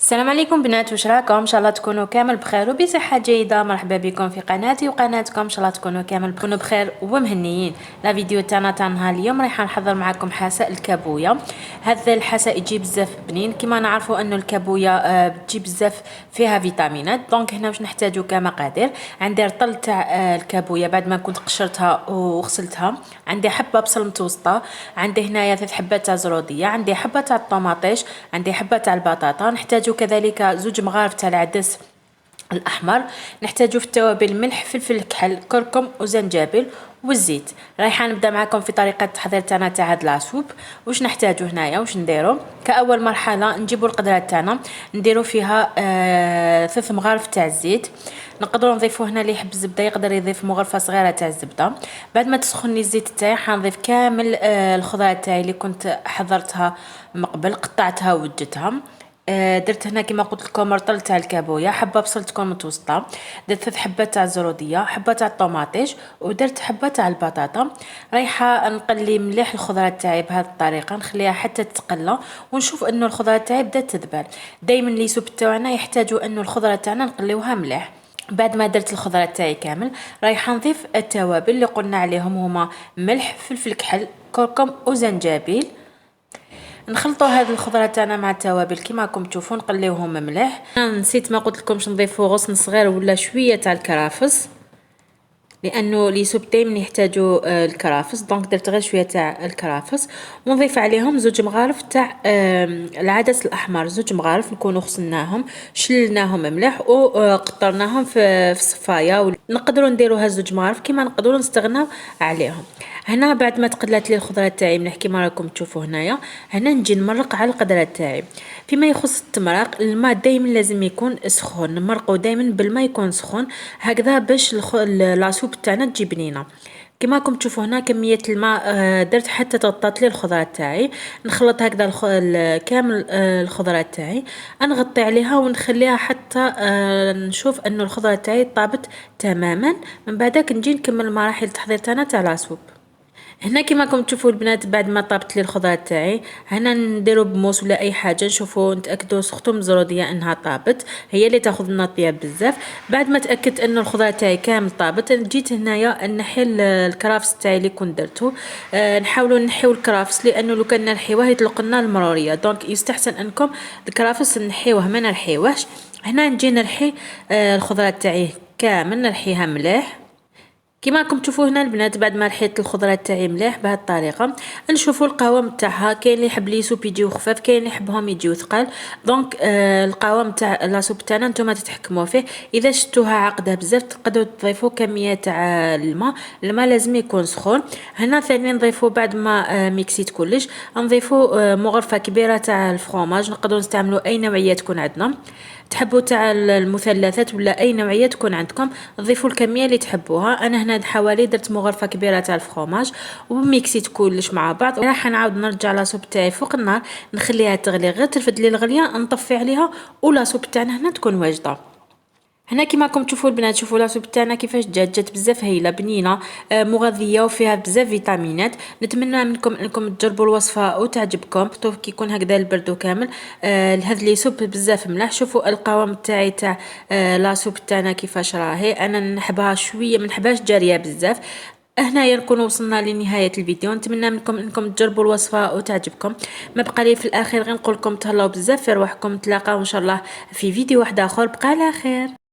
السلام عليكم بنات، واش راكم؟ ان شاء الله تكونوا كامل بخير وبصحه جيده. مرحبا بكم في قناتي وقناتكم، ان شاء الله تكونوا كامل تكونوا بخير ومهنيين. لا فيديو تاعنا تاع نهار اليوم راح نحضر معكم حساء الكابويا. هذا الحساء يجي بزاف بنين، كما نعرفوا انه الكابويا بتجي بزاف فيها فيتامينات. دونك هنا واش نحتاجو كمقادير. عندي رطل تاع الكابويا بعد ما كنت قشرتها وغسلتها. عندي حبه بصل متوسطه، عندي هنايا 3 حبات تاع زروديه، عندي حبه تاع الطوماطيش، عندي حبه تاع البطاطا. نحتاجو كذلك 2 مغارف تاع العدس الاحمر. نحتاجو في التوابل ملح، فلفل كحل، كركم وزنجبيل والزيت. رايحه نبدا معكم في طريقه التحضير تاعنا تاع هاد لاصوب. واش نحتاجو هنايا، واش نديرو؟ كاول مرحله نجيبو القدره تاعنا نديرو فيها 3 مغارف تاع الزيت. نقدروا نضيفوا هنا اللي يحب الزبده يقدر يضيف مغرفه صغيره تاع الزبده. بعد ما تسخن لي الزيت تاعي حنضيف كامل الخضره تاعي اللي كنت حضرتها من قبل، قطعتها ووجدتها. درت هنا كما قلت لكم رطل تاع الكابويا، حبه بصل تكون متوسطه، درت 3 حبات تاع الزروديه، حبه تاع الطوماطيش، ودرت حبه تاع البطاطا. رايحه نقلي مليح الخضره تاعي بهذه الطريقه، نخليها حتى تتقلى ونشوف انه الخضره تاعي بدات تذبل. دائما لي سوب تاعنا يحتاجوا انه الخضره تاعنا نقليوها مليح. بعد ما درت الخضره تاعي كامل رايحه نضيف التوابل اللي قلنا عليهم هما ملح، فلفل كحل، كركم وزنجبيل. نخلطوا هذه الخضره تاعنا مع التوابل كما راكم تشوفون، نقليوهم مليح. نسيت ما قلت لكمش نضيفوا غصن صغير ولا شويه تاع الكرافس، لانه لي سوب دائما يحتاجوا الكرافس. دونك درت غير شويه تاع الكرافس، ونضيف عليهم 2 مغارف تاع العدس الاحمر. 2 مغارف نكونوا غسلناهم شللناهم مليح وقطرناهم في صفايه. نقدروا نديروها 2 مغارف كما نقدروا نستغناو عليهم. هنا بعد ما تقلات لي الخضره تاعي مليح كما راكم تشوفوا هنايا، هنا نجي نمرق على القدره تاعي. فيما يخص التمرق، الماء دائما لازم يكون سخون، نمرقوا دائما بالماء يكون سخون هكذا باش لاصوب تاعنا تجي بنينه. كما راكم تشوفوا هنا كميه الماء درت حتى تغطات لي الخضره تاعي. نخلط هكذا كامل الخضره تاعي، نغطي عليها ونخليها حتى نشوف انه الخضره تاعي طابت تماما. من بعدك نجي نكمل مراحل التحضير تاعنا تاع لاصوب. هنا كما راكم تشوفوا البنات بعد ما طابت لي الخضره تاعي، هنا نديرو بموس ولا اي حاجه نشوفوا نتاكدوا سختم زروديه انها طابت، هي اللي تاخذ لنا طياب بزاف. بعد ما تاكدت انه الخضره تاعي كامل طابت، جيت هنايا نحي الكرافس تاعي اللي كنت درته. نحاولوا نحيو الكرافس لانه لو كان نحيوه يطلق لنا المروريه، دونك يستحسن انكم الكرافس نحيوه ما نرحيوهش. هنا نجي نرحي الخضره تاعي كامل، نرحيها مليح كما راكم تشوفوا هنا البنات. بعد ما رحيت الخضره تاعي مليح بهذه الطريقه، نشوفوا القوام تاعها. كاين اللي يحب لي سوب يجيو خفاف، كاين اللي يحبهم يجيو ثقال. دونك القوام تاع لا سوب تاعنا نتوما تتحكموا فيه. اذا شفتوها عاقده بزاف تقدروا تضيفوا كميه تاع الماء لازم يكون سخون. هنا ثاني نضيفوا بعد ما ميكسيت كلش، نضيفوا مغرفه كبيره تاع الفرomاج. نقدروا نستعملوا اي نوعيه تكون عندنا، تحبوا تاع المثلثات ولا اي نوعيه تكون عندكم، ضيفوا الكميه اللي تحبوها. انا هنا حوالي درت مغرفه كبيره تاع الفرomاج وميكسيت كلش مع بعض. راح نعاود نرجع لاصوب تاعي فوق النار، نخليها تغلي، غير ترفد لي الغليه نطفي عليها ولاصوب تاعنا هنا تكون واجده. هنا كما راكم تشوفوا البنات، شوفوا لاصوب تاعنا كيفاش جات بزاف هايله بنينه مغذيه وفيها بزاف فيتامينات. نتمنى منكم انكم تجربوا الوصفه وتعجبكم. طوف كي يكون هكذا البرد كامل هذا لي سوب بزاف ملاح. شوفوا القوام تاعي تاع لاصوب تاعنا كيفاش راهي. انا نحبها شويه، ما نحبهاش جاريه بزاف. هنايا نكون وصلنا لنهايه الفيديو. نتمنى منكم انكم تجربوا الوصفه وتعجبكم. ما بقى لي في الاخير غير نقول لكم تهلاو بزاف في رواحكم. نتلاقاو ان شاء الله في فيديو واحد اخر. بقى على خير.